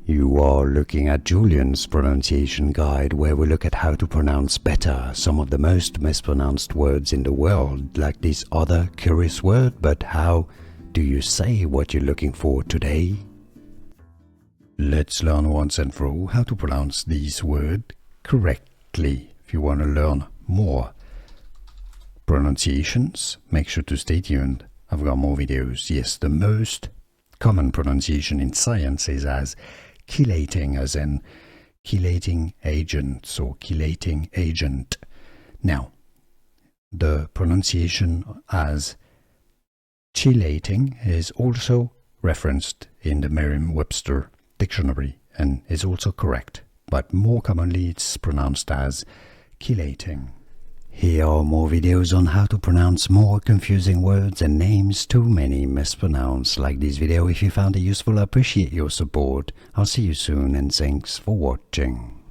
You are looking at Julian's pronunciation guide, where we look at how to pronounce better some of the most mispronounced words in the world, like this other curious word. But how do you say what you're looking for today? Let's learn once and for all how to pronounce this word correctly. If you want to learn more pronunciations, make sure to stay tuned. I've got more videos. Yes, the most common pronunciation in science is as chelating, as in chelating agents or chelating agent. Now, the pronunciation as chelating is also referenced in the Merriam-Webster dictionary and is also correct, but more commonly it's pronounced as chelating. Here are more videos on how to pronounce more confusing words and names too many mispronounced. Like this video if you found it useful. I appreciate your support. I'll see you soon and thanks for watching.